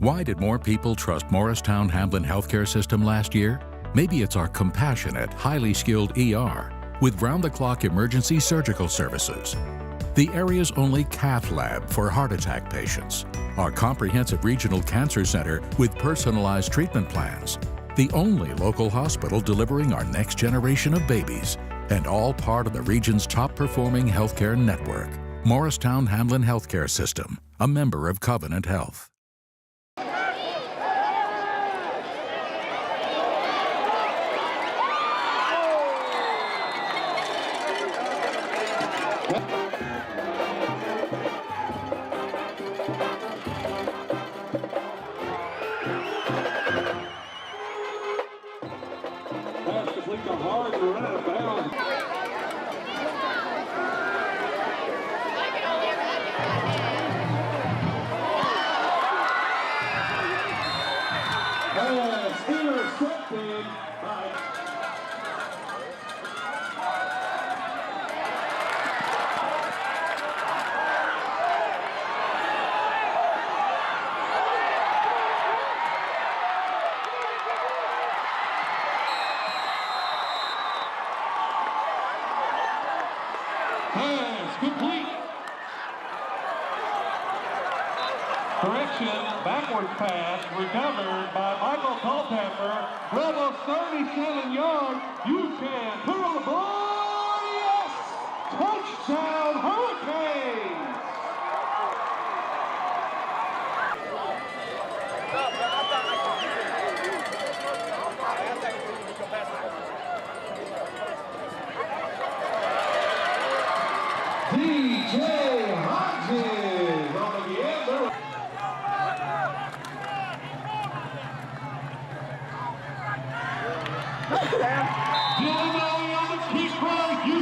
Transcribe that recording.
Why did more people trust Morristown Hamlin Healthcare System last year? Maybe it's our compassionate, highly skilled ER with round-the-clock emergency surgical services, the area's only cath lab for heart attack patients, our comprehensive regional cancer center with personalized treatment plans, the only local hospital delivering our next generation of babies, and all part of the region's top-performing healthcare network. Morristown Hamlin Healthcare System, a member of Covenant Health. Pass complete to Hard and run out of bounds. Intercepted by pass complete. Correction, backward pass recovered by Michael Culpepper. Level 37 yards. You can put on the board. Yes! Touchdown Hurricanes! DJ Hodges on the end. Dillon on the kick, you